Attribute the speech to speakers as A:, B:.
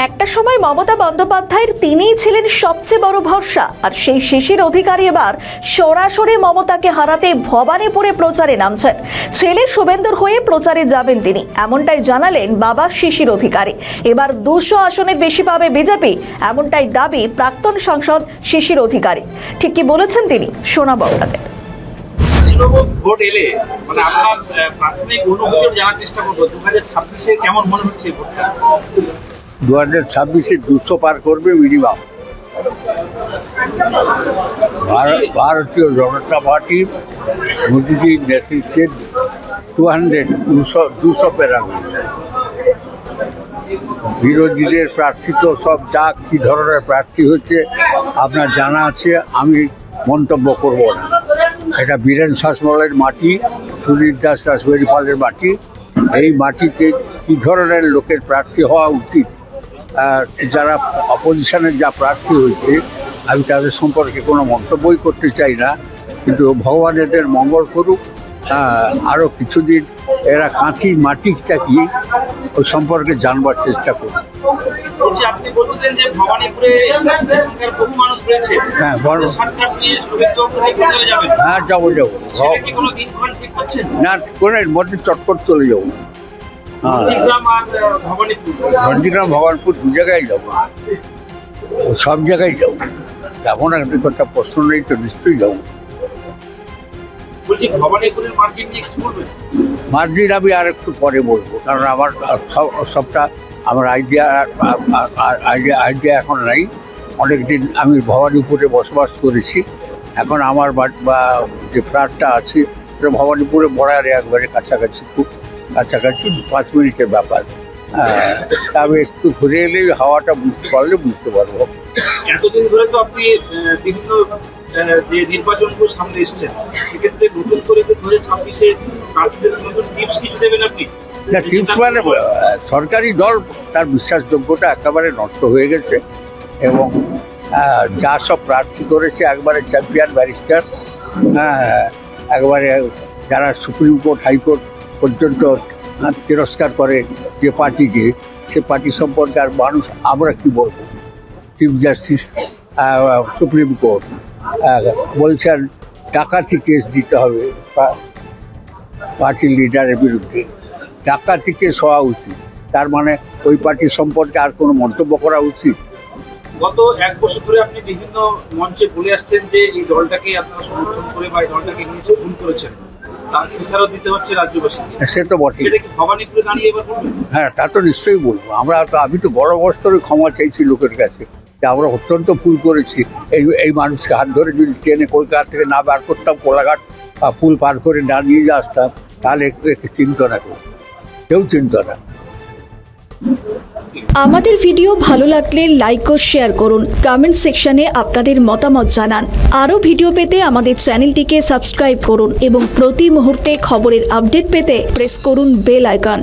A: একটা সময় মমতা বন্দ্যোপাধ্যায়ের তিনিই ছিলেন সবচেয়ে বড় ভরসা, আর সেই শিশির অধিকারী এবার সরাসরি মমতাকে হারাতে ভবানীপুরে প্রচারে নামছেন। ছেলে শুভেন্দুর হয়ে প্রচারে যাবেন তিনি, এমনটাই জানালেন বাবা শিশির অধিকারী। এবার 200 আসনের বেশি পাবে বিজেপি, এমনটাই দাবি প্রাক্তন সাংসদ শিশির অধিকারী। ঠিক কি বলেছেন তিনি, শোনাবো আপনাদের।
B: ভোট এলে মানে আপনার প্রাথমিক অনুভূতি জানার চেষ্টা করবো 2026-এ কেমন মনে হচ্ছে ভোটটা?
C: 2026-এ 200 পার করবে মিনিমাম। ভারতীয় জনতা পার্টি মোদীজির নেতৃত্বে 200 পেরাবে। বিরোধীদের প্রার্থী তো সব যা কি ধরনের প্রার্থী হচ্ছে আপনার জানা আছে, আমি মন্তব্য করব না। এটা বীরেন শাসমলের মাটি, সুনীল দাস রাসবেরি পালের মাটি। এই মাটিতে কী ধরনের লোকের প্রার্থী হওয়া উচিত, যারা অপোজিশনের যা প্রার্থী হয়েছে আমি তাদের সম্পর্কে কোনো মন্তব্যই করতে চাই না, কিন্তু ভগবান এদের মঙ্গল করুক। আরও কিছুদিন এরা কাঁথির মাটিটা কি ওই সম্পর্কে জানবার চেষ্টা করুন।
B: আপনি বলছিলেন যে ভবানীপুরে বহু মানুষ রয়েছে,
C: হ্যাঁ যাবো না, কোনো এর মধ্যে চটপট চলে যাবো। নন্দীগ্রাম ভবানীপুর দু জায়গায় যাবো, সব জায়গায় যাবো। যাবো না একটা প্রশ্ন নেই তো, নিশ্চয়ই যাবো। মার্জিন আমি আর একটু পরে বলবো, কারণ আমার সবটা আমার আইডিয়া এখন নাই। অনেকদিন আমি ভবানীপুরে বসবাস করেছি, এখন আমার যে ফ্ল্যাটটা আছে সেটা ভবানীপুরে বড়ারে একবারে কাছাকাছি, খুব কাছাকাছি, 5 মিনিটের ব্যাপার। তবে একটু ঘুরে এলেই হাওয়াটা বুঝতে পারলে বুঝতে পারবো।
B: এতদিন ধরে তো আপনি বিভিন্ন যে নির্বাচনগুলো সামনে এসছেন, সেক্ষেত্রে নতুন করে 2026-এ প্রার্থীদের নতুন টিপস কিছু দেবেন আপনি?
C: না, টিপস মানে সরকারি দল তার বিশ্বাসযোগ্যতা একেবারে নষ্ট হয়ে গেছে, এবং যা সব প্রার্থী করেছে একবারে চ্যাম্পিয়ন ব্যারিস্টার, একবারে যারা সুপ্রিম কোর্ট হাইকোর্ট পর্যন্ত তিরস্কার করে যে পার্টিকে, সে পার্টি সম্পর্কে আর মানুষ আমরা কি বলবো? চিফ জাস্টিস সুপ্রিম কোর্ট বলছেন ডাকাতি কেস দিতে হবে পার্টির লিডারের বিরুদ্ধে, ডাকাতি কেস হওয়া উচিত। তার মানে ওই পার্টি সম্পর্কে আর কোনো মন্তব্য করা উচিত?
B: গত 1 বছর ধরে আপনি বিভিন্ন মঞ্চে বলে আসছেন যে এই দলটাকে আপনারা সমর্থন করে বা এই দলটাকে নিয়ে ভুল করেছেন, তার বিচারও দিতে হচ্ছে রাজ্যবাসীকে।
C: সে তো বটে।
B: ভবানীপুরে দাঁড়িয়ে এবার বলবেন?
C: হ্যাঁ, তা তো নিশ্চয়ই বলবো। আমি তো বড় বস্তরে ক্ষমা চাইছি লোকের কাছে, যে আমরা অত্যন্ত ভুল করেছি। এই মানুষকে হাত ধরে যদি ট্রেনে কলকাতা থেকে না বার করতাম, কোলাঘাট বা পুল পার করে না নিয়ে আসতাম, তাহলে একটু চিন্তা না করো, কেউ চিন্তা না।
A: আমাদের ভিডিও ভালো লাগলে লাইক ও শেয়ার করুন, কমেন্ট সেকশনে আপনাদের মতামত জানান। আরও ভিডিও পেতে আমাদের চ্যানেলটিকে সাবস্ক্রাইব করুন এবং প্রতি মুহূর্তে খবরের আপডেট পেতে প্রেস করুন বেল আইকন।